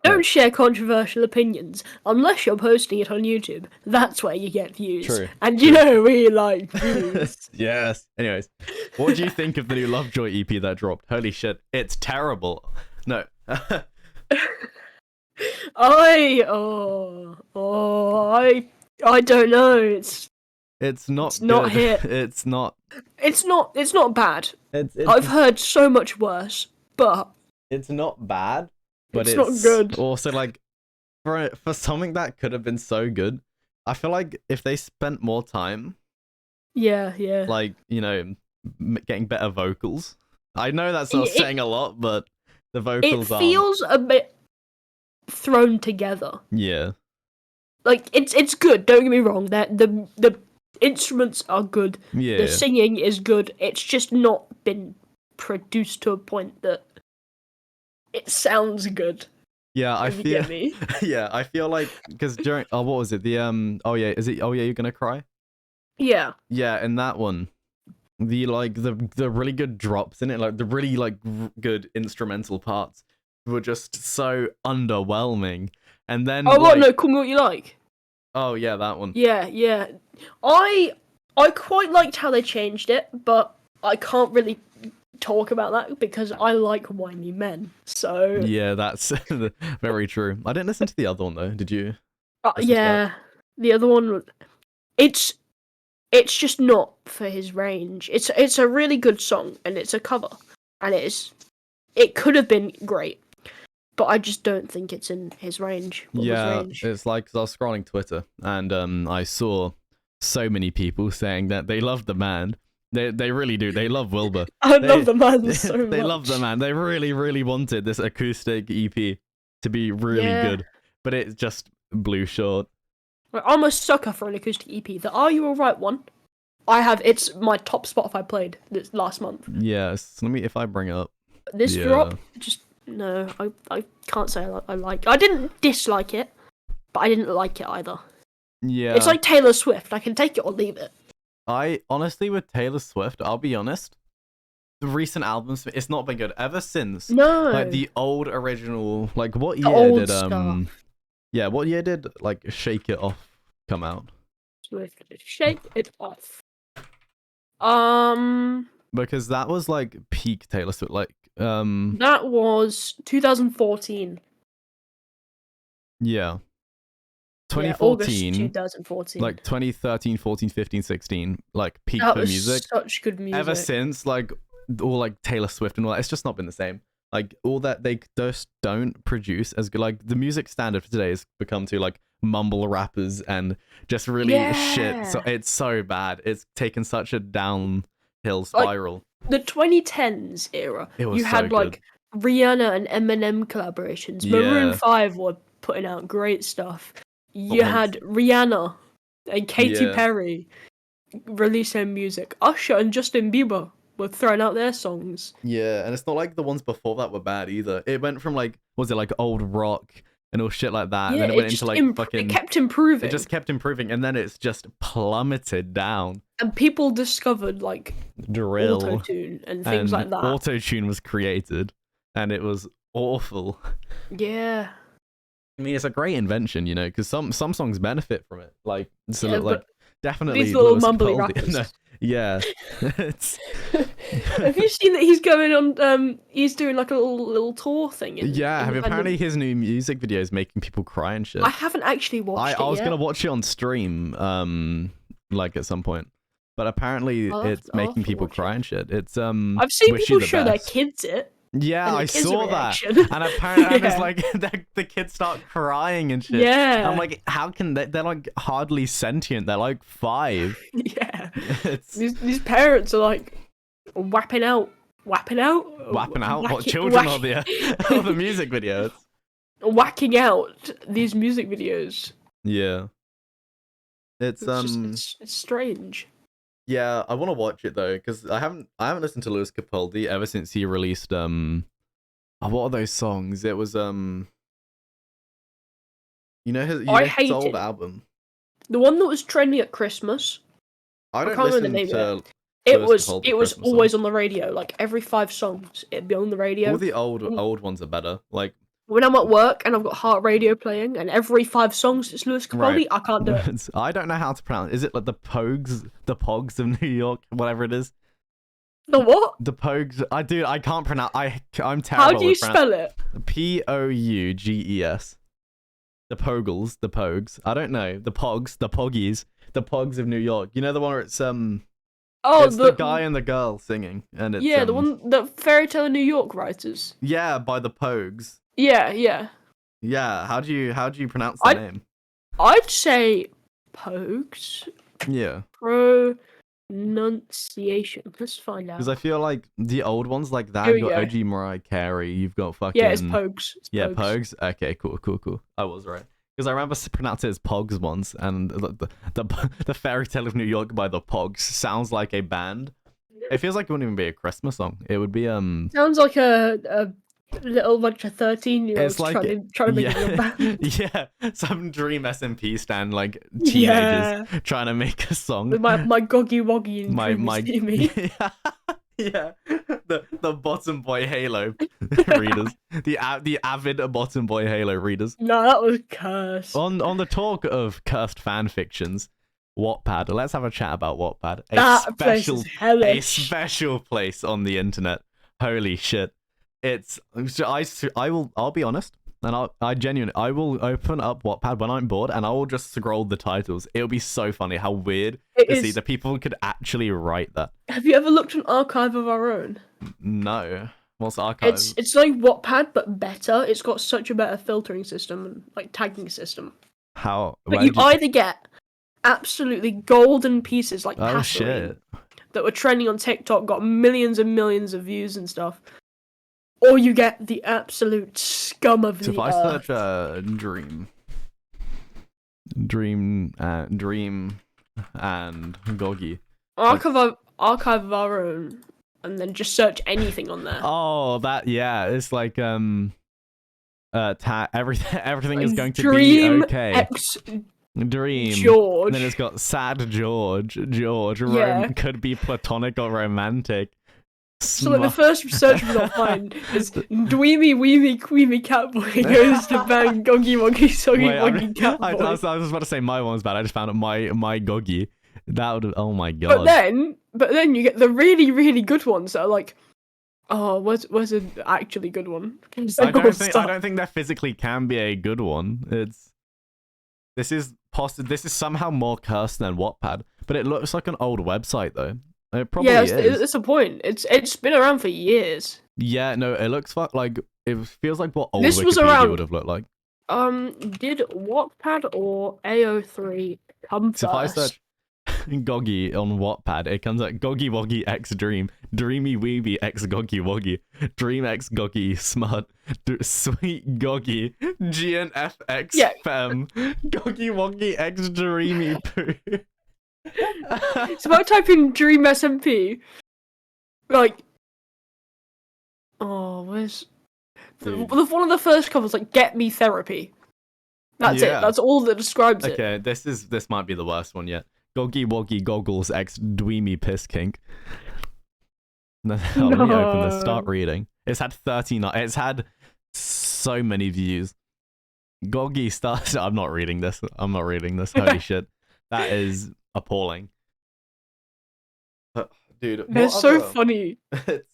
Don't share controversial opinions unless you're posting it on YouTube. That's where you get views. True. And you know we like views. Yes. Anyways, what do you think of the new Lovejoy EP that dropped? Holy shit, it's terrible. No. I don't know. It's not It's not good. hit. It's not bad. it's I've heard so much worse, but it's not bad, but it's not good. Also like for something that could have been so good, I feel like if they spent more time, yeah, like, you know, getting better vocals. I know that's not saying a lot, but the vocals feels a bit thrown together. Yeah. Like it's good, don't get me wrong, that the instruments are good. Yeah. The singing is good. It's just not been produced to a point that it sounds good. Yeah, I feel. Get me? Yeah, I feel like because during what was it? The oh yeah, is it oh yeah, you're gonna cry? Yeah. Yeah, in that one, the really good drops in it, like the really good instrumental parts were just so underwhelming. And then no, Call Me What You Like. Oh yeah, that one. Yeah. I quite liked how they changed it, but I can't really talk about that because I like whiny men. So yeah, that's very true. I didn't listen to the other one though. Did you? Yeah, the other one. It's just not for his range. It's a really good song and it's a cover, and it could have been great, but I just don't think it's in his range. It's like, 'cause I was scrolling Twitter and I saw so many people saying that they love the man. They really do. They love Wilbur. I love the man so much. They love the man. They really wanted this acoustic EP to be really good, but it just blew short. I'm a sucker for an acoustic EP. The Are You Alright one, it's my top Spotify played this last month. Yes, if I bring it up. This drop, no, I can't say I like. I didn't dislike it, but I didn't like it either. Yeah. It's like Taylor Swift. I can take it or leave it. I honestly, with Taylor Swift, I'll be honest, the recent albums, it's not been good ever since. No. Like the old original, like what year did stuff. Yeah, what year did like Shake It Off come out? Swift, Shake It Off. Because that was like peak Taylor Swift, like that was 2014. Yeah. 2014, August 2014. like 2013, 14, 15, 16, like peak that for was music. Such good music. Ever since, like all like Taylor Swift and all that, it's just not been the same. Like all that, they just don't produce as good. Like the music standard for today has become to like mumble rappers and just really shit. So it's so bad. It's taken such a downhill spiral. Like, the 2010s era, you had like Rihanna and Eminem collaborations. Maroon 5 were putting out great stuff. You had Rihanna and Katy Perry releasing music. Usher and Justin Bieber were throwing out their songs. Yeah, and it's not like the ones before that were bad either. It went from like, was it like old rock and all shit like that, and then it went into like fucking. It kept improving. It just kept improving, and then it's just plummeted down. And people discovered like drill, auto-tune, and things like that. Auto-tune was created, and it was awful. Yeah. I mean, it's a great invention, you know, because some songs benefit from it. Like, so like definitely these little mumbly rappers. No, yeah. It's... Have you seen that he's going on? He's doing like a little tour thing. Apparently his new music video is making people cry and shit. I haven't actually watched it. I was gonna watch it on stream, like at some point, but apparently it's making people cry and shit. It's I've seen people show their kids it. Yeah, I saw that, and apparently it's like the kids start crying and shit. Yeah, I'm like, how can they? They're like hardly sentient. They're like 5. Yeah, these parents are like whapping out. What children are the music videos? Whacking out these music videos. Yeah, it's strange. Yeah, I want to watch it though, because I haven't listened to Lewis Capaldi ever since he released what are those songs? It was you know his old album. The one that was trending at Christmas. I can't remember the name of it. It was always on the radio. Like every 5 songs, it'd be on the radio. All the old ones are better. Like When I'm at work and I've got heart radio playing, and every 5 songs it's Lewis Capaldi, Right. I can't do it. I don't know how to pronounce. Is it like the Pogs of New York, whatever it is? The what? The Pogues. I can't pronounce. I'm terrible. How do you spell it? Pouges. The Pogles, the Pogues. I don't know. The Pogs, the Poggies, the Pogs of New York. You know the one where it's it's the guy and the girl singing, and it's the one, the Fairy Tale New York writers. Yeah, by the Pogues. Yeah. How do you pronounce the name? I'd say Pogues. Yeah. Pronunciation. Let's find out. Because I feel like the old ones like that. You've got OG Mariah Carey. You've got fucking. Yeah, it's Pogues. Pogues. Okay, cool. I was right. Because I remember pronouncing it as Pogs once, and the Fairy Tale of New York by the Pogs sounds like a band. It feels like it wouldn't even be a Christmas song. It would be Sounds like a little bunch of 13-year-olds like, trying to make it a band. Yeah, some Dream SMP stand like teenagers trying to make a song. With my Goggy Woggy and my me. Yeah, the Bottom Boy Halo readers, the avid Bottom Boy Halo readers. No, that was cursed. On the talk of cursed fan fictions, Wattpad. Let's have a chat about Wattpad. A special place on the internet. Holy shit! I'll be honest, and I will open up Wattpad when I'm bored, and I will just scroll the titles. It'll be so funny how weird to see that people could actually write that. Have you ever looked at Archive of Our Own? No. What's Archive? It's like Wattpad but better. It's got such a better filtering system and like tagging system. How? But you either get absolutely golden pieces like shit that were trending on TikTok, got millions and millions of views and stuff, or you get the absolute scum of the earth. If I search Dream and Goggy. Archive of Our Own, and then just search anything on there. Oh, it's like everything is going to Dream be okay. X Dream George. And then it's got sad George. Could be platonic or romantic. So like the first search result I find is Dweemy Weemy Queemy Catboy goes to bang Goggy Woggy Soggy Woggy Catboy. I was about to say my one was bad. I just found it my Goggy. That would have, oh my god. But then you get the really, really good ones that are like, oh, where's an actually good one? I don't think there physically can be a good one. This is somehow more cursed than Wattpad, but it looks like an old website though. It probably is. It's the point. It's been around for years. Yeah, no, it looks like it feels like what old this Wikipedia was around, would have looked like. Did Wattpad or AO3 come first? So if I search Goggy on Wattpad, it comes like Goggy Woggy X Dream, Dreamy Weeby X Goggy Woggy, Dream X Goggy Smut, Sweet Goggy, GNF X Fem, Goggy Woggy X Dreamy Poo. So if I type in Dream SMP, like, oh, where's one of the first covers like Get Me Therapy. That's it. That's all that describes it. Okay, this might be the worst one yet. Goggy Woggy Goggles X Dweemy Piss Kink. Let me open this. Start reading. It's had 39. It's had so many views. Goggy starts. I'm not reading this. Holy shit. That is appalling. Dude, they're so funny. The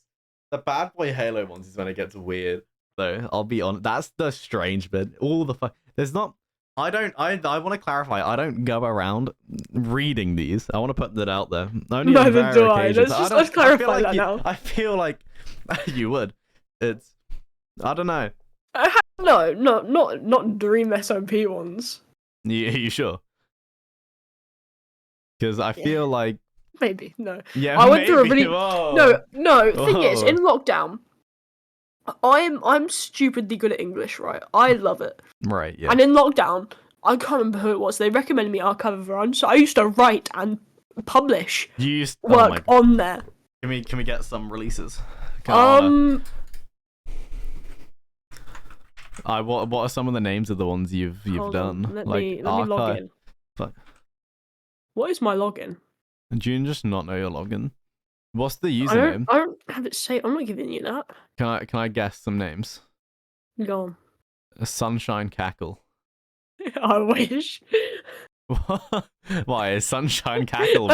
Bad Boy Halo ones is when it gets weird, though. I'll be honest. That's the strange bit. All the there's not. I want to clarify. I don't go around reading these. I want to put that out there. Only on rare occasions. Let's clarify that now. I feel like you would. I don't know. No, not Dream SMP ones. You sure? Because I feel like maybe no. Yeah, I went through a really Whoa. no. Thing is, in lockdown, I'm stupidly good at English, right? I love it. Right, yeah. And in lockdown, I can't remember who it was. They recommended me Archive of Our Own, so I used to write and publish work on there. Can we get some releases? What are some of the names of the ones you've done? Let me log in. What is my login? Do you just not know your login? What's the username? I don't have it saved. I'm not giving you that. Can I guess some names? Go on. A sunshine cackle. I wish. Why is sunshine cackle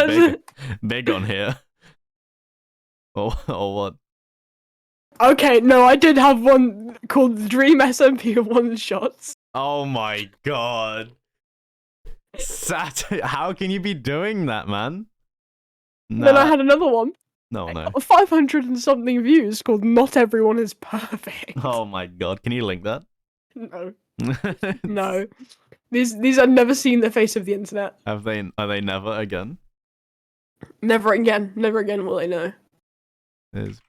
big on here? Or what? Okay, no, I did have one called Dream SMP One Shots. Oh my god. How can you be doing that, man? Nah. Then I had another one. No. 500 and something views called Not Everyone is Perfect. Oh my god, can you link that? No. No. These are never seen the face of the internet. Are they never again? Never again. Never again will they know.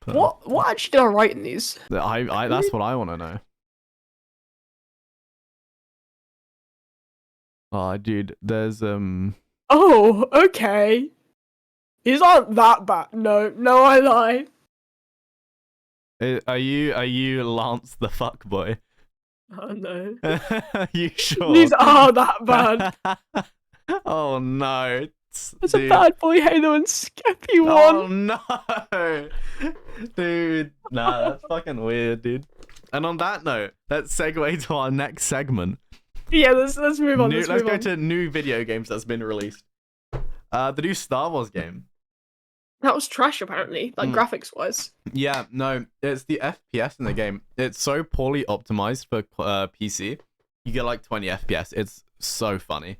What actually did I write in these? That's what I want to know. Oh, dude, there's Oh, okay. These aren't that bad. No, I lie. Are you Lance the fuckboy? Oh no. You sure? These are that bad. Oh no. It's a bad boy Halo and Skeppy one. Oh no. Dude. Nah, that's fucking weird, dude. And on that note, let's segue to our next segment. Yeah, let's move on. Let's go to new video games that's been released. The new Star Wars game. That was trash, apparently, like graphics-wise. Yeah, no, it's the FPS in the game. It's so poorly optimized for PC. You get like 20 FPS. It's so funny.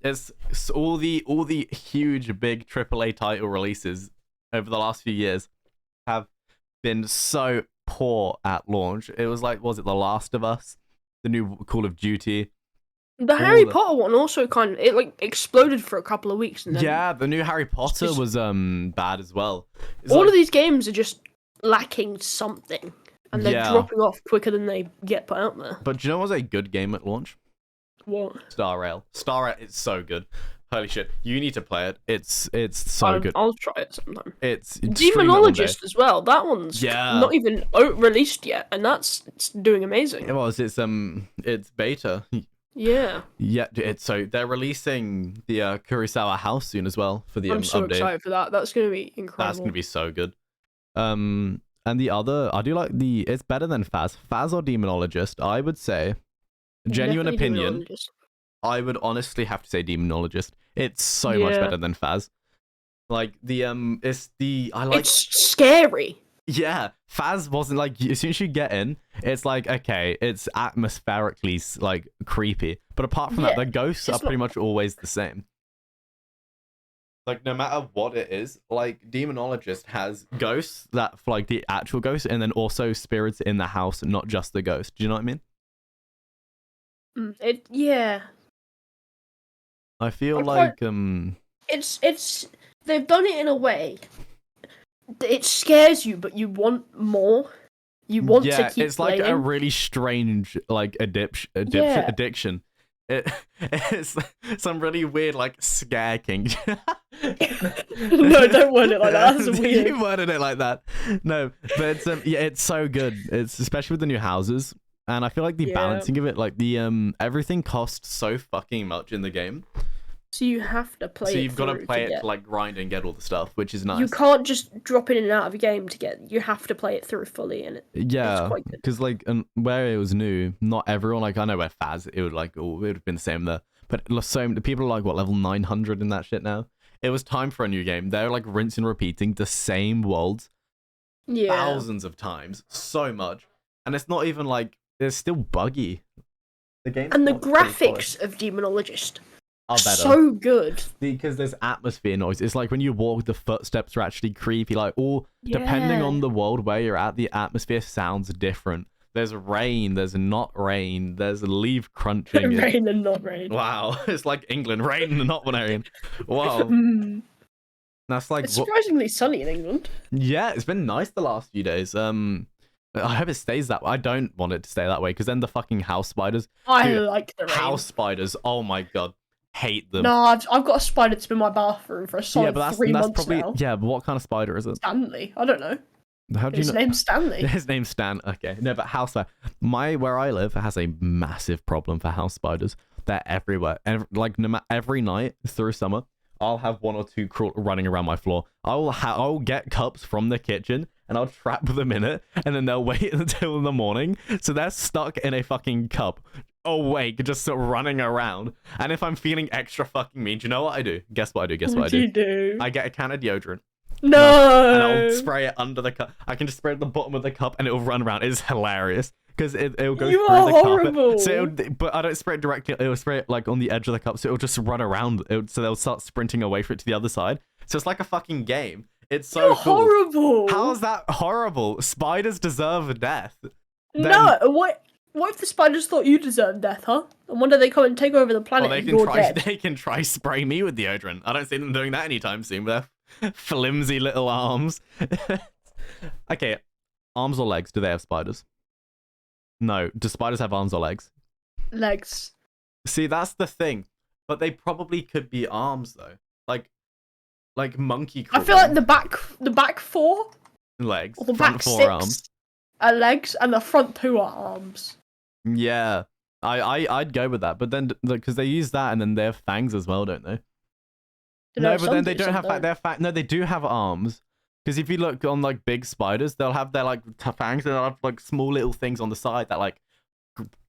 It's all the huge big AAA title releases over the last few years have been so poor at launch. It was like, was it The Last of Us, the new Call of Duty? The Harry Potter one also it exploded for a couple of weeks. And then yeah, the new Harry Potter was bad as well. All of these games are just lacking something, and they're dropping off quicker than they get put out there. But do you know what was a good game at launch? What? Star Rail. It's so good. Holy shit, you need to play it. It's so good. I'll try it sometime. It's Demonologist as well. That one's not even released yet, and it's doing amazing. It was. It's beta. Yeah. Yeah, so they're releasing the Kurosawa house soon as well for the I'm so excited for that. That's gonna be incredible. That's gonna be so good. And the other, I do like it's better than Phaz. Phaz or Demonologist, I would say. Genuine opinion. I would honestly have to say Demonologist. It's so much better than Phaz. Like it's scary. Yeah, Phaz wasn't like, as soon as you get in, it's like, okay, it's atmospherically like creepy. But apart from that, the ghosts are pretty much always the same. Like, no matter what it is, like, Demonologist has ghosts that, like, the actual ghosts, and then also spirits in the house, not just the ghost. Do you know what I mean? Yeah. I feel like, It's they've done it in a way. It scares you, but you want more. You want to keep it's like playing. a really strange, like, addiction. It's some really weird, like, scare king. No, don't word it like that. That's weird. You worded it like that. No, but it's so good. It's especially with the new houses, and I feel like the balancing of it, like the everything costs so fucking much in the game. So you have to play it. So you've got to play it to like grind and get all the stuff, which is nice. You can't just drop in and out of a game to get. You have to play it through fully, and it's quite good. Because like where it was new, not everyone, like I know where Phaz, it would have been the same there. But so people are like what level 900 in that shit now. It was time for a new game. They're like rinsing and repeating the same worlds thousands of times, so much, and it's not even like it's still buggy. The game and the graphics of Demonologist are better. So good. Because there's atmosphere noise. It's like when you walk, the footsteps are actually creepy. Like, depending on the world where you're at, the atmosphere sounds different. There's rain, there's not rain, there's leaf crunching. Rain and not rain. Wow, it's like England, rain and not rain. Wow. That's like... It's surprisingly sunny in England. Yeah, it's been nice the last few days. I hope it stays that way. I don't want it to stay that way, because then the fucking house spiders... I like the rain. House spiders, oh my god. Hate them. No, I've got a spider that's been in my bathroom for a solid 3 months now. Yeah, but what kind of spider is it? Stanley. I don't know. How do you know? His name's Stanley. His name's Stan. Okay. No, but house spider. Where I live has a massive problem for house spiders. They're everywhere. Every night through summer, I'll have 1 or 2 running around my floor. I'll get cups from the kitchen and I'll trap them in it, and then they'll wait until the morning, so they're stuck in a fucking cup, awake, just sort of running around. And if I'm feeling extra fucking mean, do you know what I do? Guess what I do? Guess what I do? You do? I get a can of deodorant. No! And I'll spray it under the cup. I can just spray it at the bottom of the cup, and it'll run around. It's hilarious. Because it'll go through the horrible. carpet. So but I don't spray it directly. It'll spray it like on the edge of the cup, so it'll just run around. So they'll start sprinting away for it to the other side. So it's like a fucking game. It's so You're cool. horrible. How's that horrible? Spiders deserve death. No, what if the spiders thought you deserved death, huh? And one day they come and take over the planet and you're dead. They can try spray me with deodorant. I don't see them doing that anytime soon with their flimsy little arms. Okay, arms or legs? Do they have spiders? No. Do spiders have arms or legs? Legs. See, that's the thing. But they probably could be arms though. Like monkey crawling. I feel like the back four legs. Or the front back four six arms. Are legs and the front two are arms. Yeah. I'd go with that. But then because they use that and then they have fangs as well, don't they? No, but then they don't have no, they do have arms. Because if you look on like big spiders, they'll have their like fangs, and they'll have like small little things on the side that like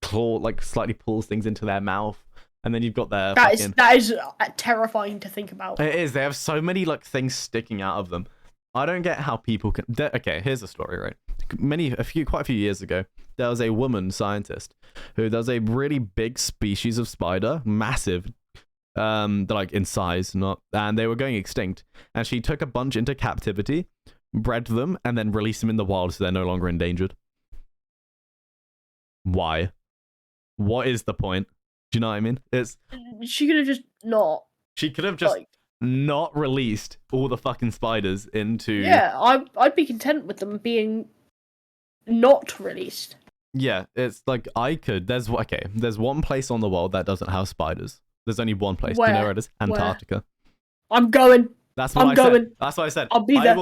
claw, like slightly pulls things into their mouth, and then you've got their that is terrifying to think about. It is. They have so many like things sticking out of them. I don't get how people can. Okay, here's a story. Right, quite a few years ago, there was a woman scientist who does a really big species of spider, massive. Like in size, and they were going extinct, and she took a bunch into captivity, bred them, and then released them in the wild so they're no longer endangered. Why? What is the point? Do you know what I mean? She could have just not. She could have just not released all the fucking spiders into. Yeah, I'd be content with them being not released. Yeah, it's like There's one place on the world that doesn't have spiders. There's only one place. Where? Do you know where it is? Antarctica. Where? I'm going. That's what said. That's what I said. I'll be there.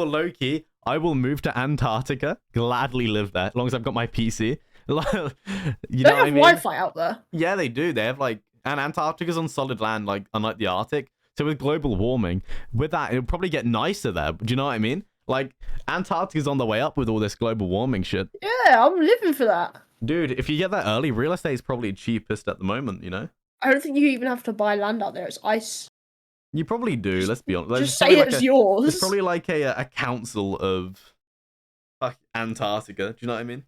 I will move to Antarctica. Gladly live there, as long as I've got my PC. You know what I mean? Wi-Fi out there. Yeah, they do. They have and Antarctica's on solid land, like unlike the Arctic. So with global warming, with that, it'll probably get nicer there. Do you know what I mean? Like Antarctica's on the way up with all this global warming shit. Yeah, I'm living for that. Dude, if you get that early, real estate is probably cheapest at the moment. You know. I don't think you even have to buy land out there. It's ice. You probably do. Let's be honest. Just say it's yours. There's probably like a council of Antarctica. Do you know what I mean?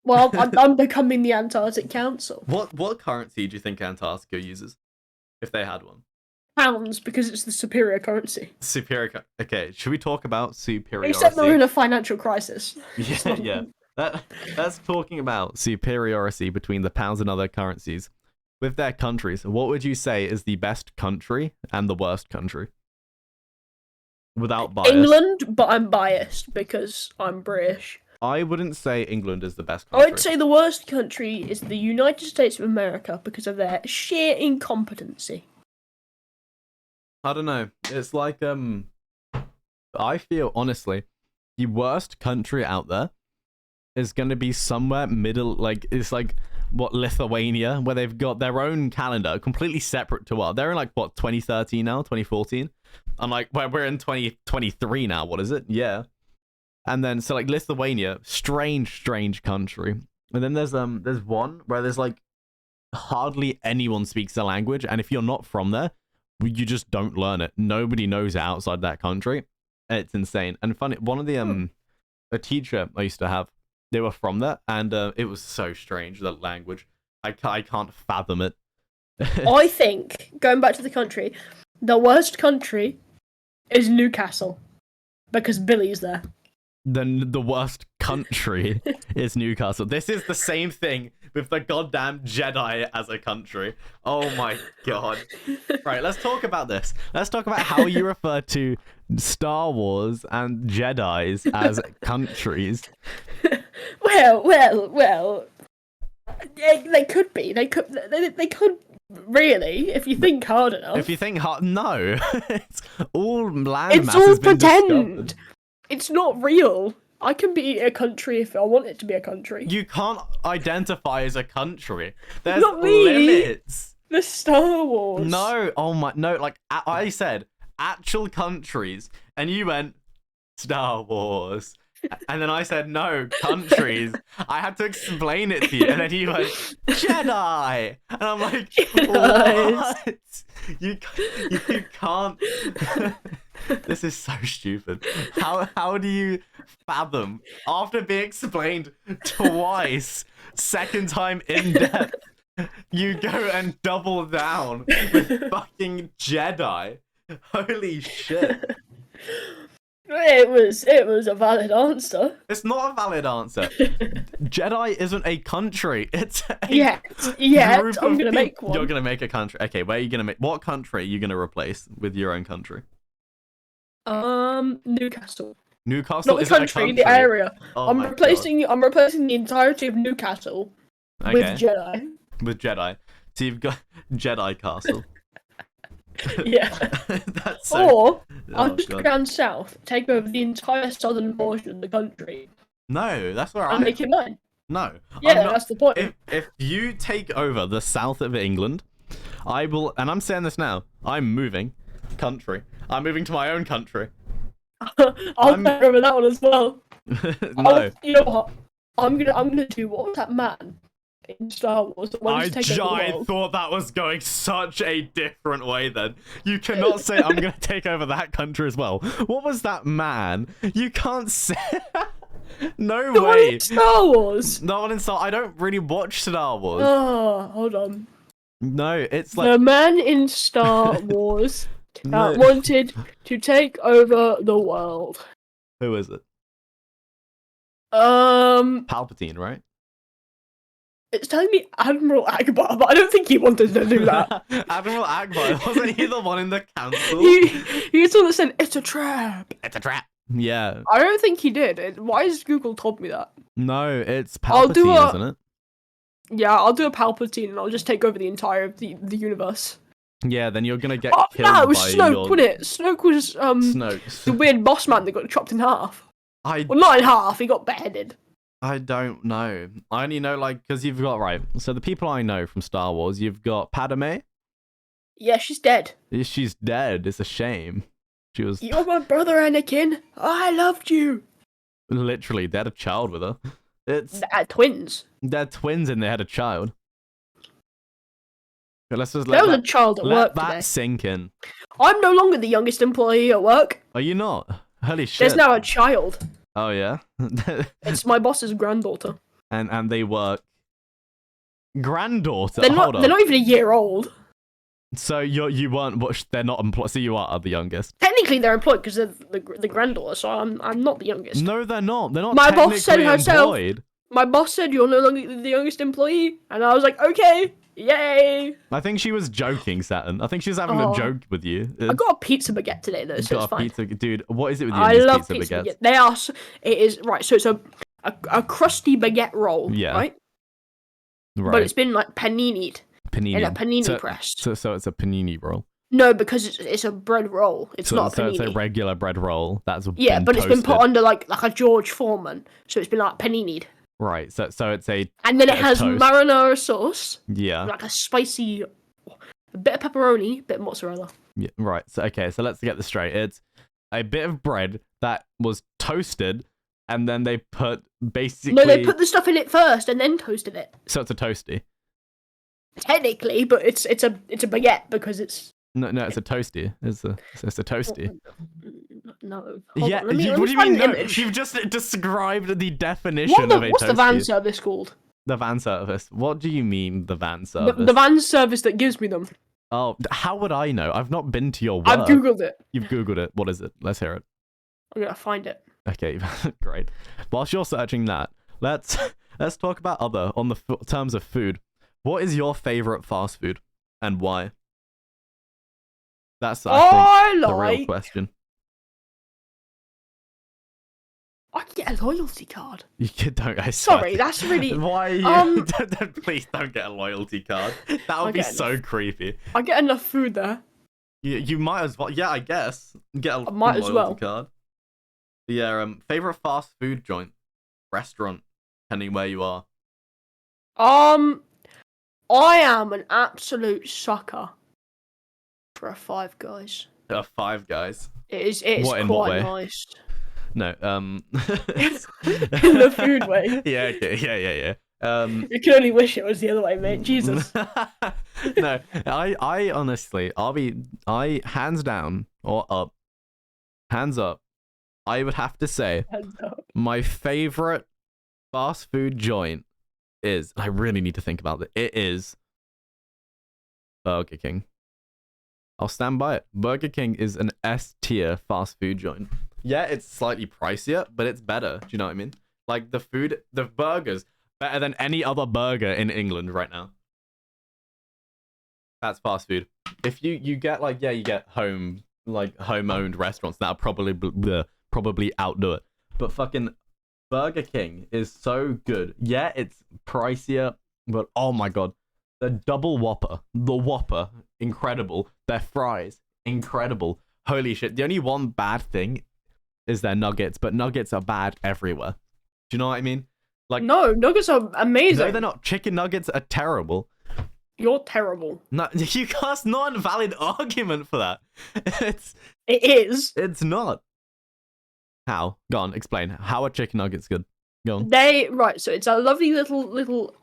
Well, I'm becoming the Antarctic Council. What currency do you think Antarctica uses, if they had one? Pounds, because it's the superior currency. Okay, should we talk about superiority? Except they're in a financial crisis. Yeah. That's talking about superiority between the pounds and other currencies. With their countries, what would you say is the best country and the worst country? Without bias. England, but I'm biased because I'm British. I wouldn't say England is the best country. I would say the worst country is the United States of America because of their sheer incompetency. I don't know. It's like, I feel, honestly, the worst country out there is going to be somewhere middle, like, it's like, Lithuania, where they've got their own calendar, completely separate to what? They're in, 2013 now, 2014? I'm like, we're in 2023 now, what is it? Yeah. And then, so, Lithuania, strange country. And then there's one where there's, hardly anyone speaks the language, and if you're not from there, you just don't learn it. Nobody knows it outside that country. It's insane. And funny, one of the, a teacher I used to have, they were from there, and it was so strange, that language. I can't fathom it. I think, going back to the country, the worst country is Newcastle, because Billy's there. Then the worst country is Newcastle. This is the same thing with the goddamn Jedi as a country. Oh my god. Right, let's talk about this. Let's talk about how you refer to Star Wars and Jedis as countries. Well. They could be. They could really, if you think hard enough. If you think hard, no. It's all landmass. It's all pretend. It's not real. I can be a country if I want it to be a country. You can't identify as a country. There's not me. limits. The Star Wars. No, no, I said actual countries, and you went Star Wars. And then I said, no, countries. I had to explain it to you. And then you went, Jedi. And I'm like, what? You can't. This is so stupid. How do you fathom, after being explained twice, second time in depth, you go and double down with fucking Jedi? Holy shit. It was a valid answer. It's not a valid answer. Jedi isn't a country. It's a group I'm gonna make one. You're gonna make a country. Okay, where are you gonna make? What country are you gonna replace with your own country? Newcastle. Newcastle not is the country, the area. Oh I'm replacing the entirety of Newcastle with Jedi. With Jedi. So you've got Jedi Castle. Yeah. That's so... Or I'll just go down south, take over the entire southern portion of the country. No, that's where I'll make it mine. No. Yeah, that's the point. If you take over the south of England, I will, and I'm saying this now, I'm moving country. I'm moving to my own country. I'll take over that one as well. No. You know what? I'm gonna do, what was that man in Star Wars? I thought that was going such a different way then. You cannot say I'm going to take over that country as well. What was that man? You can't say... No way. One in Star Wars. No one in Star... I don't really watch Star Wars. Oh, hold on. No, it's like... The man in Star Wars that wanted to take over the world. Who is it? Palpatine, right? It's telling me Admiral Akbar, but I don't think he wanted to do that. Admiral Akbar, wasn't he the one in the council? He's the one that said, it's a trap. It's a trap. Yeah. I don't think he did. Why has Google told me that? No, it's Palpatine, isn't it? Yeah, I'll do a Palpatine and I'll just take over the entire of the universe. Yeah, then you're gonna get killed no, it was by Snoke, wasn't it? Snoke was, Snoke. the weird boss man that got chopped in half. Well, not in half, he got beheaded. I don't know. I only know, like, because you've got, right, so the people I know from Star Wars, you've got Padme. Yeah, she's dead. She's dead. It's a shame. She was... You're my brother, Anakin. I loved you. Literally, they had a child with her. They're twins. They're twins and they had a child. But let's just there was a child at work today. Let that sink in. I'm no longer the youngest employee at work. Are you not? Holy shit. There's now a child. Oh, yeah? It's my boss's granddaughter. And they work... Granddaughter? They're not even a year old. So you weren't... They're not employed, so you are the youngest? Technically, they're employed because they're the granddaughter, so I'm not the youngest. No, they're not. They're not my boss said herself, employed. My boss said, you're no longer the youngest employee. And I was like, okay, yay. I think she was joking, Saturn. I think she was having a joke with you. I got a pizza baguette today, though, so it's fine. Pizza, dude, what is it with you I and love pizza baguettes? They are... It is... Right, so it's a crusty baguette roll, right? But it's been, like, panini'd. Panini. In a panini pressed. So it's a panini roll? No, because it's a bread roll. It's not a panini. So it's a regular bread roll. That's but toasted. It's been put under, like a George Foreman. So it's been, like, panini'd. Right, so it's a... And then it has marinara sauce. Yeah. Like a spicy... A bit of pepperoni, a bit of mozzarella. Yeah, right. So, okay, so let's get this straight. It's a bit of bread that was toasted, and then they put basically... No, they put the stuff in it first, and then toasted it. So it's a toasty? Technically, but it's a baguette, because it's... No, it's a toasty. It's a toasty. No. Yeah, what do you mean no? You've just described the definition of a toasty. What's the van service called? The van service. What do you mean, the van service? The van service that gives me them. Oh, how would I know? I've not been to your work. I've Googled it. You've Googled it. What is it? Let's hear it. I'm gonna find it. Okay, great. Whilst you're searching that, let's talk about on the terms of food. What is your favorite fast food and why? That's I think the real question. I can get a loyalty card. You don't. Sorry, that's really... Why? Please don't get a loyalty card. That would be so creepy. I get enough food there. You might as well. Yeah, I guess. Get a loyalty card. Yeah. Favorite fast food joint, restaurant, depending where you are. I am an absolute sucker for a Five Guys. Five Guys. It is quite nice. No. In the food way. Yeah. Okay. Yeah. You can only wish it was the other way, mate. Jesus. No. I honestly, I hands down or up, hands up. I would have to say my favorite fast food joint is. I really need to think about it. It is Burger King. I'll stand by it. Burger King is an S tier fast food joint. Yeah, it's slightly pricier, but it's better. Do you know what I mean? Like the food, the burgers, better than any other burger in England right now. That's fast food. If you get like, yeah, you get home owned restaurants that'll probably outdo it. But fucking Burger King is so good. Yeah, it's pricier, but oh my god. The double Whopper, incredible. Their fries, incredible. Holy shit. The only one bad thing is their nuggets, but nuggets are bad everywhere. Do you know what I mean? Like, no, nuggets are amazing. No, they're not. Chicken nuggets are terrible. You're terrible. No, that's not a valid argument for that. It is. It's not. How? Go on, explain. How are chicken nuggets good? Go on. Right, so it's a lovely little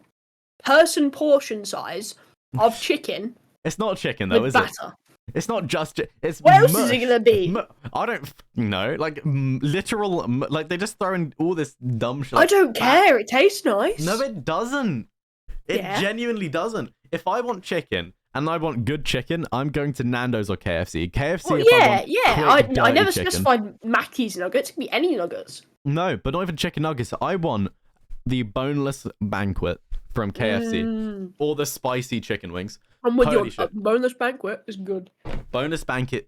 person portion size of chicken. It's not chicken though, is batter. It? It's not just. It's what else is it gonna be? I don't know. Like literal. Like they just throw in all this dumb shit. I don't care. It tastes nice. No, it doesn't. It genuinely doesn't. If I want chicken and I want good chicken, I'm going to Nando's or KFC. KFC. Well, I never specified Mackey's nuggets. It can be any nuggets. No, but not even chicken nuggets. I want the boneless banquet from KFC or the spicy chicken wings. I'm with you. Boneless banquet is good. Boneless banquet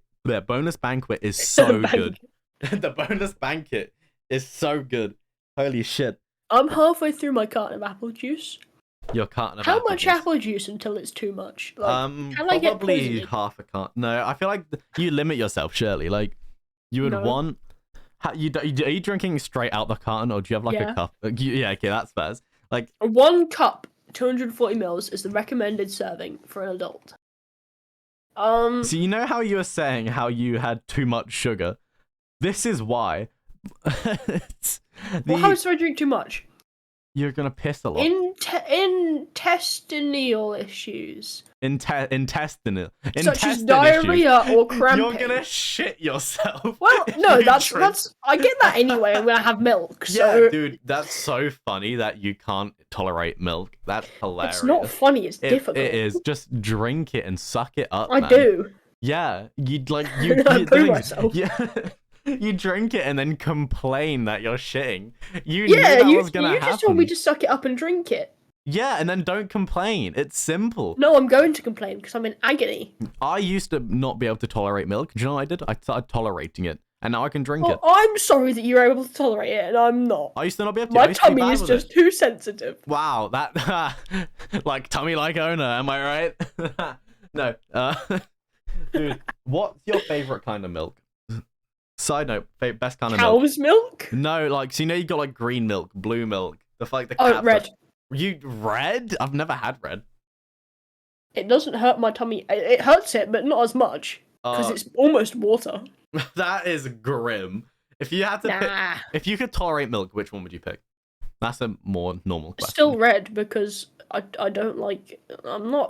is so good. The boneless banquet is so good. Holy shit. I'm halfway through my carton of apple juice. Your carton of How much apple juice until it's too much? Like, can I get probably half a carton. No, I feel like you limit yourself, surely. Like, you would want. Are you drinking straight out the carton, or do you have like a cup? Yeah, okay, that's fair. Like 1 cup, 240 mils is the recommended serving for an adult. So you know how you were saying how you had too much sugar? This is why. Well, how is I drink too much? You're gonna piss a lot. Intestinal issues. Intestinal. Such as diarrhea or cramping. You're gonna shit yourself. Well, no, that's. I get that anyway when I have milk. So... Yeah, dude, that's so funny that you can't tolerate milk. That's hilarious. It's not funny. It's difficult. It is. Just drink it and suck it up. I do. Yeah, you'd like I poo myself. Yeah. You drink it and then complain that you're shitting. You knew that was gonna happen. You just told me to suck it up and drink it. Yeah, and then don't complain. It's simple. No, I'm going to complain because I'm in agony. I used to not be able to tolerate milk. Do you know what I did? I started tolerating it, and now I can drink it. I'm sorry that you're able to tolerate it, and I'm not. I used to not be able to. My tummy is just too sensitive. Wow, that like tummy like owner. Am I right? No. Dude, what's your favorite kind of milk? Side note, best kind of milk. Cow's milk? No, like, so you know you got like green milk, blue milk, the red. You red? I've never had red. It doesn't hurt my tummy. It hurts it, but not as much because it's almost water. That is grim. If you had to pick, if you could tolerate milk, which one would you pick? That's a more normal question. Still red because I don't like. I'm not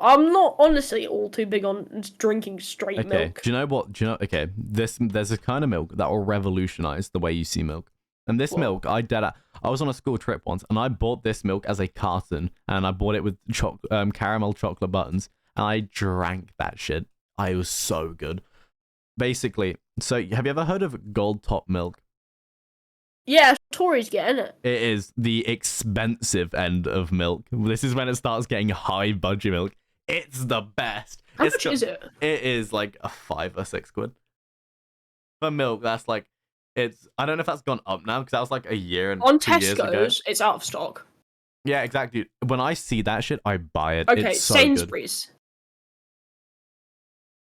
honestly all too big on drinking straight milk. Do you know what? Okay, there's a kind of milk that will revolutionize the way you see milk. And this milk, I was on a school trip once, and I bought this milk as a carton, and I bought it with caramel chocolate buttons, and I drank that shit. It was so good. Basically, so have you ever heard of gold top milk? Yeah, Tories get in it. It is the expensive end of milk. This is when it starts getting high budget milk. It's the best. How much is it? It is like a 5 or 6 quid. For milk, that's like, I don't know if that's gone up now, because that was like a year and on 2 years ago. Tesco's, it's out of stock. Yeah, exactly. When I see that shit, I buy it. Okay, it's so Sainsbury's.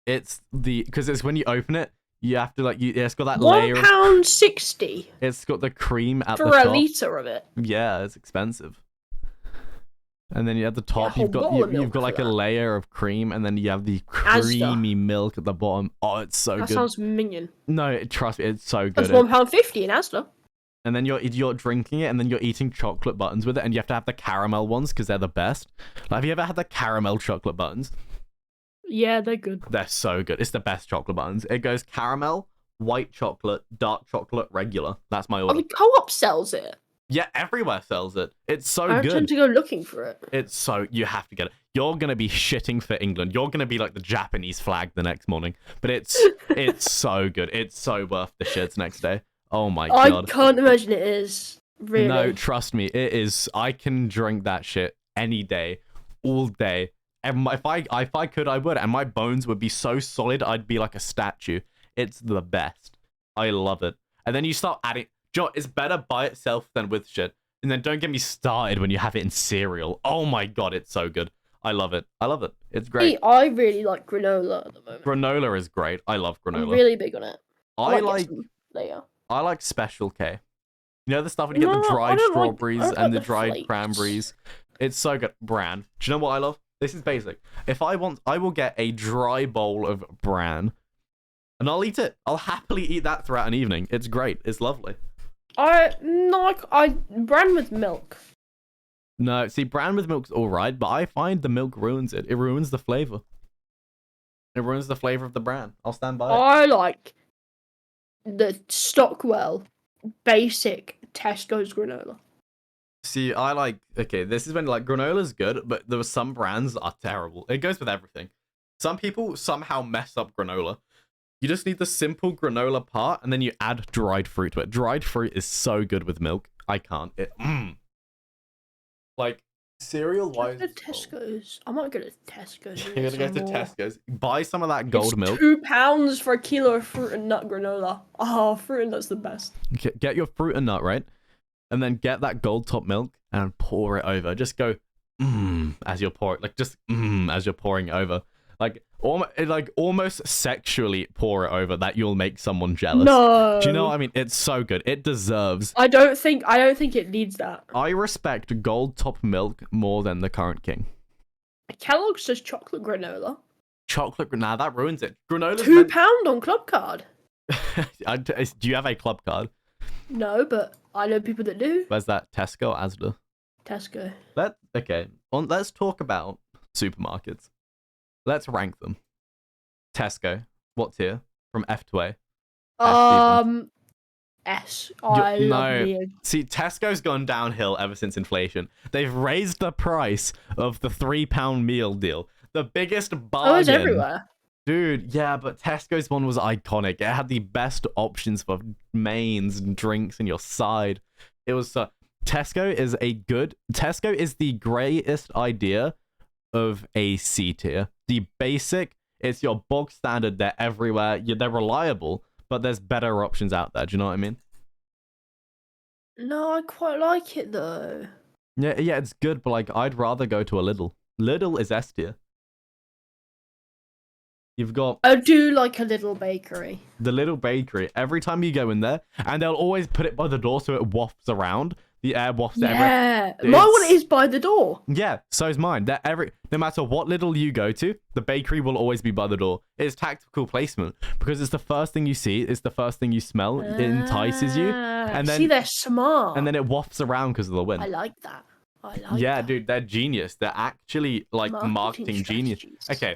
Good. Because it's when you open it, you have to it's got that layer. £1.60. It's got the cream at for the top. For a litre of it. Yeah, it's expensive. And then at the Yeah, a top, whole bottle of you've milk got for like a that. layer of cream, and then you have the Asda. creamy milk at the bottom. Oh, it's so That good. sounds minging. No, trust me, it's so That's good. £1.50 in Asda. And then you're drinking it, and then you're eating chocolate buttons with it, and you have to have the caramel ones because they're the best. Like, have you ever had the caramel chocolate buttons? Yeah, they're good. They're so good. It's the best chocolate buttons. It goes caramel, white chocolate, dark chocolate, regular. That's my Oh, order. the Co-op sells it. Yeah, everywhere sells it. It's so I good. tend to go looking for it. It's so, you have to get it. You're gonna be shitting for England. You're gonna be like the Japanese flag the next morning. But it's so good. It's so worth the shits next day. Oh my god. I can't imagine it is. Really. No, trust me, it is. I can drink that shit any day, all day. And if I could, I would. And my bones would be so solid, I'd be like a statue. It's the best. I love it. And then you start adding. Joe, it's better by itself than with shit. And then don't get me started when you have it in cereal. Oh my god, it's so good. I love it. I love it. It's great. See, I really like granola at the moment. Granola is great. I love granola. I'm really big on it. I like later. I like Special K. You know the stuff when you get the dried strawberries and the dried cranberries. It's so good. Bran. Do you know what I love? This is basic. If I want, I will get a dry bowl of bran, and I'll eat it. I'll happily eat that throughout an evening. It's great. It's lovely. Bran with milk. No, see, bran with milk's all right, but I find the milk ruins it. It ruins the flavor. It ruins the flavor of the bran. I'll stand by it. I like the Stockwell basic Tesco's granola. See, I like, okay, this is when, like, granola's good, but there were some brands that are terrible. It goes with everything. Some people somehow mess up granola. You just need the simple granola part, and then you add dried fruit to it. Dried fruit is so good with milk. I can't. Like, cereal-wise... Tesco's. I might go to Tesco's. You're gonna go to Tesco's. Buy some of that gold milk. £2 for a kilo of fruit and nut granola. Oh, fruit and nut's the best. Get your fruit and nut, right? And then get that gold top milk and pour it over. Just go, as you're pouring, like just as you're pouring it over, like almost sexually pour it over. That you'll make someone jealous. No, do you know what I mean? It's so good. It deserves. I don't think it needs that. I respect gold top milk more than the current king. Kellogg's says chocolate granola. Chocolate, nah, that ruins it. Granola's £2 on club card. Do you have a club card? No, but I know people that do. Where's that? Tesco or Asda? Tesco. Let's talk about supermarkets. Let's rank them. Tesco, what tier? From F to A. S. I love the... See, Tesco's gone downhill ever since inflation. They've raised the price of the £3 meal deal. The biggest bargain. Oh, it's everywhere. Dude, yeah, but Tesco's one was iconic. It had the best options for mains and drinks and your side. It was Tesco is the greatest idea of a C tier. The basic, it's your bog standard. They're everywhere. They're reliable, but there's better options out there. Do you know what I mean? No, I quite like it though. Yeah, it's good, but like I'd rather go to a Lidl. Lidl is S tier. You've got... I do like a little bakery. The little bakery. Every time you go in there, and they'll always put it by the door so it wafts around. The air wafts everywhere. Yeah, my one is by the door. Yeah, so is mine. No matter what Lidl you go to, the bakery will always be by the door. It's tactical placement because it's the first thing you see. It's the first thing you smell. It entices you, and then see, they're smart. And then it wafts around because of the wind. I like that. Yeah, dude, they're genius. They're actually like marketing genius. Okay.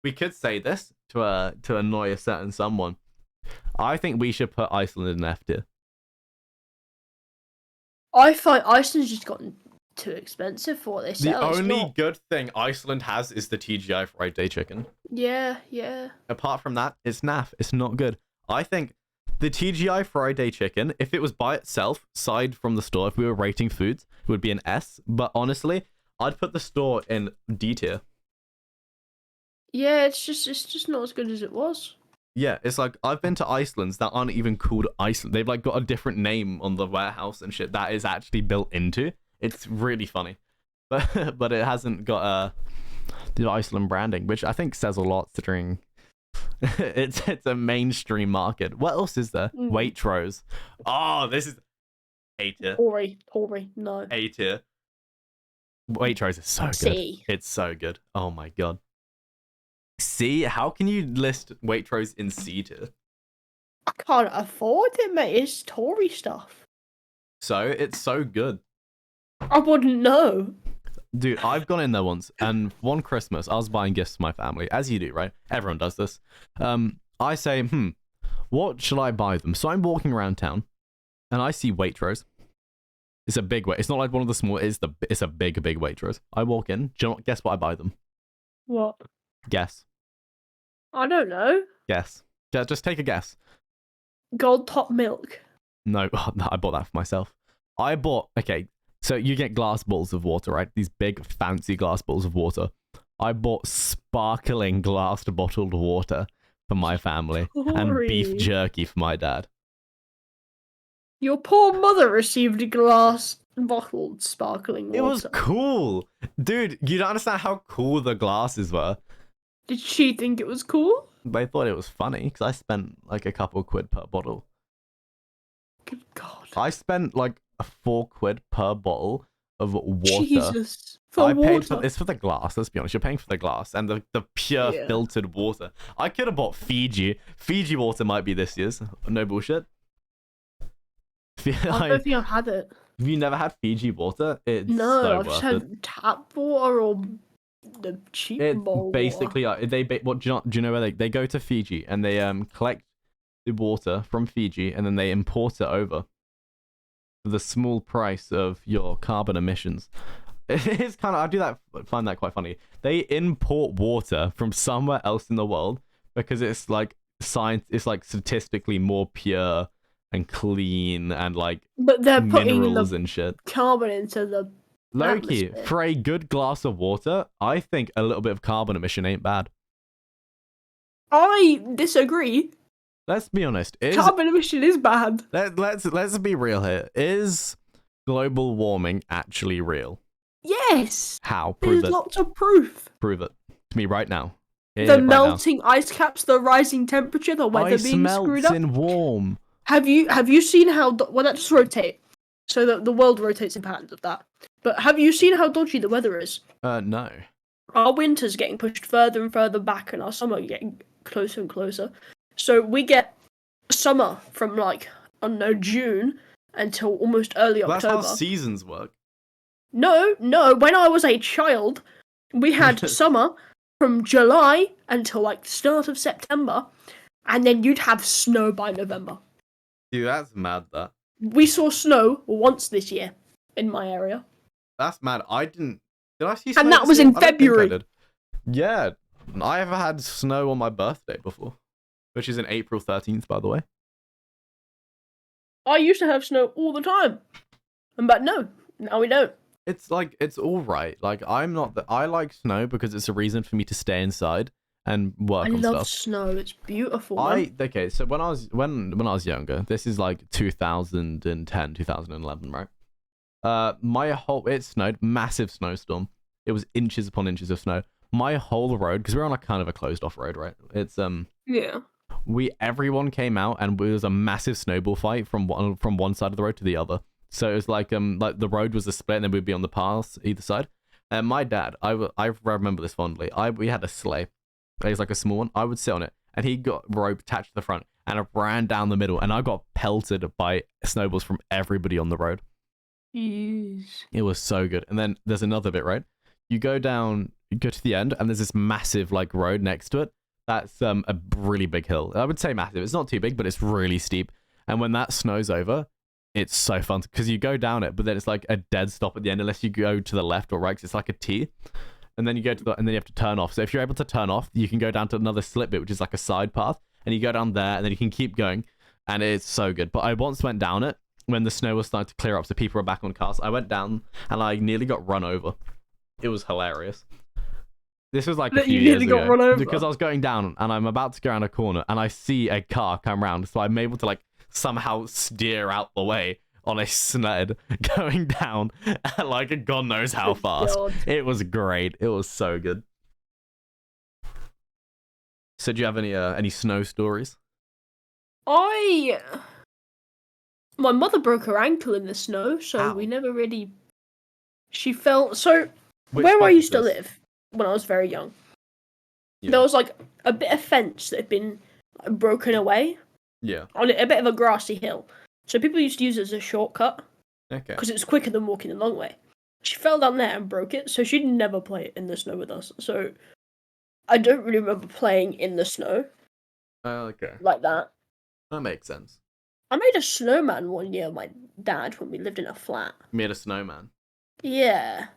We could say this to annoy a certain someone. I think we should put Iceland in F tier. I find Iceland's just gotten too expensive for what they sell. The only good thing Iceland has is the TGI Friday chicken. Yeah. Apart from that, it's naff. It's not good. I think the TGI Friday chicken, if it was by itself, side from the store, if we were rating foods, it would be an S. But honestly, I'd put the store in D tier. Yeah, it's just not as good as it was. Yeah, it's like I've been to Icelands that aren't even called Iceland. They've like got a different name on the warehouse and shit that is actually built into. It's really funny, but it hasn't got the Iceland branding, which I think says a lot considering it's a mainstream market. What else is there? Waitrose. Oh, this is A tier. Tori, no. A tier. Waitrose is so good. C. It's so good. Oh my god. C? How can you list Waitrose in C tier? I can't afford it, mate. It's Tory stuff. So it's so good. I wouldn't know. Dude, I've gone in there once, and one Christmas, I was buying gifts for my family, as you do, right? Everyone does this. I say, what shall I buy them? So I'm walking around town, and I see Waitrose. It's a big It's not like one of the small. It's a big Waitrose. I walk in. Do you know, guess what I buy them? What? Guess. I don't know. Guess. Just take a guess. Gold top milk. No, I bought that for myself. Okay, so you get glass balls of water, right? These big, fancy glass balls of water. I bought sparkling glassed bottled water for my family and beef jerky for my dad. Your poor mother received a glass bottled sparkling water. It was cool. Dude, you don't understand how cool the glasses were. Did she think it was cool? They thought it was funny because I spent like a couple of quid per bottle. Good God. I spent like £4 per bottle of water. Jesus. It's for the glass, let's be honest. You're paying for the glass and the pure filtered water. I could have bought Fiji. Fiji water might be this year's. No bullshit. I don't think I've had it. Have you never had Fiji water? It's no, so I've just had tap water or the cheap bowl basically water. Do you know where they go to Fiji and they collect the water from Fiji and then they import it over for the small price of your carbon emissions. It's kind of find that quite funny. They import water from somewhere else in the world because it's like it's like statistically more pure and clean and like but they're minerals putting and shit. Carbon into the low-key, atmosphere. for a good glass of water, I think a little bit of carbon emission ain't bad. I disagree. Let's be honest. Carbon emission is bad. Let's be real here. Is global warming actually real? Yes. How? Prove There's it. lots of proof. Prove it to me right now. The melting ice caps, the rising temperature, the weather being screwed up. Ice melts in warm. Have you seen how that just rotate? So that the world rotates in patterns of that. But have you seen how dodgy the weather is? No. Our winter's getting pushed further and further back, and our summer getting closer and closer. So we get summer from like, I don't know, June until almost early October. That's how seasons work. No. When I was a child, we had summer from July until like the start of September, and then you'd have snow by November. Dude, that's mad. That we saw snow once this year in my area. That's mad. Did I see snow? And that was in February. Yeah, I have had snow on my birthday before, which is in April 13th, by the way. I used to have snow all the time, but no, now we don't. It's all right. Like I like snow because it's a reason for me to stay inside and work on stuff. I love snow. It's beautiful. Okay, so when I was younger, this is like 2010, 2011, right? It snowed, massive snowstorm. It was inches upon inches of snow. My whole road, because we're on a kind of a closed off road, right? It's yeah. Everyone came out and it was a massive snowball fight from one side of the road to the other. So it was like the road was a split and then we'd be on the paths either side. And my dad, I remember this fondly. We had a sleigh. It was like a small one. I would sit on it and he got rope attached to the front and I ran down the middle and I got pelted by snowballs from everybody on the road. Jeez. It was so good. And then there's another bit, right? You go to the end and there's this massive like road next to it. That's a really big hill. I would say massive. It's not too big, but it's really steep. And when that snow's over, it's so fun because you go down it, but then it's like a dead stop at the end unless you go to the left or right. 'Cause it's like a T. And then you go and then you have to turn off. So if you're able to turn off, you can go down to another slip bit, which is like a side path. And you go down there and then you can keep going. And it's so good. But I once went down it when the snow was starting to clear up. So people were back on cars. I went down and I nearly got run over. It was hilarious. This was like a few years ago because I was going down and I'm about to go around a corner and I see a car come around. So I'm able to like somehow steer out the way on a sled going down at like God knows how fast. God. It was great. It was so good. So do you have any snow stories? My mother broke her ankle in the snow, so Ow. we never really. She fell. So where I used to live when I was very young, there was like a bit of fence that had been broken away. Yeah. On a bit of a grassy hill. So people used to use it as a shortcut. Okay. Because it was quicker than walking the long way. She fell down there and broke it, so she'd never play in the snow with us. So I don't really remember playing in the snow. Oh, okay. Like that. That makes sense. I made a snowman one year with my dad when we lived in a flat. You made a snowman? Yeah.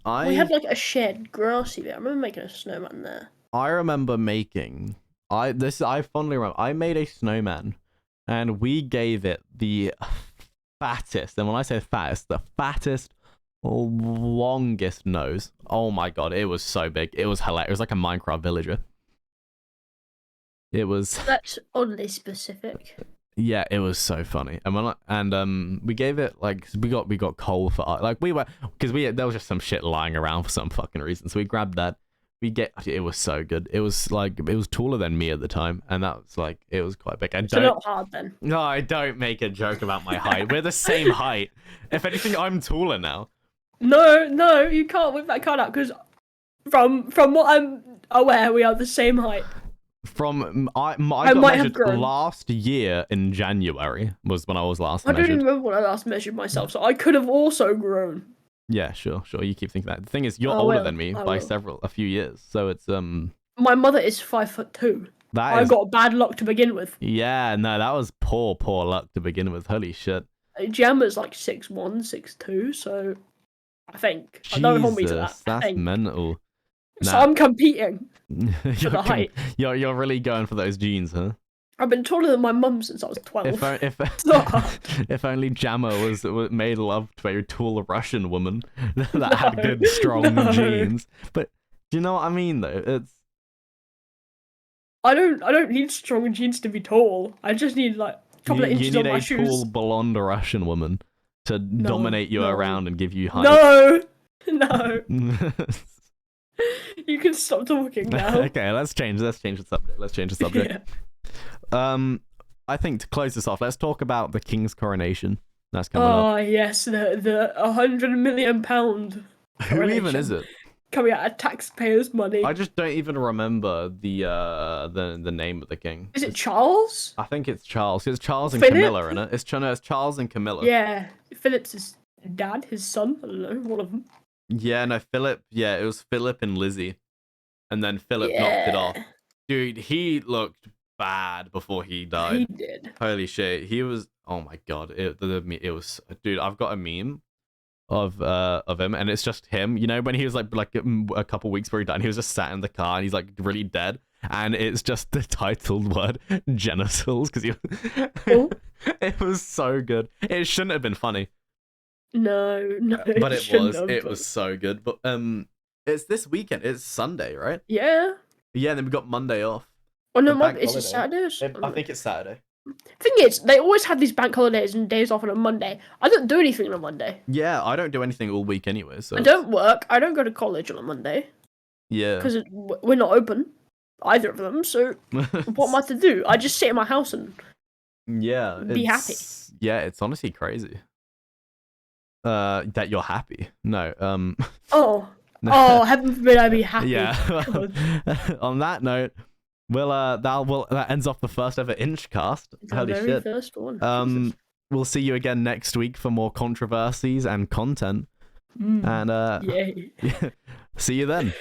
We had like a shed, grassy bit. I remember making a snowman there. I remember making... I fondly remember. I made a snowman, and we gave it the fattest, and when I say fattest, the fattest, longest nose. Oh my god, it was so big. It was hilarious. It was like a Minecraft villager. It was... That's oddly specific. Yeah, it was so funny. And we gave it like we got coal for like we were because there was just some shit lying around for some fucking reason. So we grabbed that. It was so good. It was like it was taller than me at the time, and that was like it was quite big. And so not hard then. No, I don't make a joke about my height. We're the same height. If anything, I'm taller now. No, you can't whip that card out because from what I'm aware, we are the same height. I got measured last year in January was when I was last measured. I don't even remember when I last measured myself, so I could have also grown. Yeah, sure. You keep thinking that. The thing is, you're older than me by a few years, so it's My mother is 5'2". I got bad luck to begin with. Yeah, no, that was poor luck to begin with. Holy shit. Gemma's like 6'1", 6'2", so I think. Jesus, don't hold me to that. That's mental. So I'm competing for the height. You're really going for those genes, huh? I've been taller than my mum since I was 12. If only Jamma was made love to a tall Russian woman that had good, strong genes. But do you know what I mean, though? It's... I don't need strong genes to be tall. I just need like a couple of inches on my shoes. You need a tall, blonde Russian woman to dominate you around and give you height. No. You can stop talking now. Okay, let's change the subject. Yeah. I think to close this off, let's talk about the King's coronation. That's coming up. Oh yes, the £100 million coronation. Who even is it? Coming out of taxpayers' money. I just don't even remember the name of the king. Is it Charles? I think it's Charles. It's Charles and Camilla, isn't it? It's Charles and Camilla. Yeah, Philip's his dad, his son. I don't know, one of them. Yeah, no, Philip. Yeah, it was Philip and Lizzie, and then Philip knocked it off. Dude, he looked bad before he died. He did. Holy shit, he was. Oh my god, it was. Dude, I've got a meme of him, and it's just him. You know, when he was like a couple weeks before he died, he was just sat in the car, and he's like really dead, and it's just the titled word genitals because he. It was so good. It shouldn't have been funny. No, but it was so good. But it's this weekend. It's Sunday, right? Yeah. Yeah, then we got Monday off. Oh no, is it Saturday? I think it's Saturday. Thing is, they always have these bank holidays and days off on a Monday. I don't do anything on a Monday. Yeah, I don't do anything all week anyway. So I don't work. I don't go to college on a Monday. Yeah. Because we're not open, either of them. So what am I to do? I just sit in my house and be happy. Yeah, it's honestly crazy. That you're happy. No. Oh, heaven forbid I be happy. Yeah. On that note, that ends off the first ever inchcast. Holy shit. First one. We'll see you again next week for more controversies and content. And yay. See you then.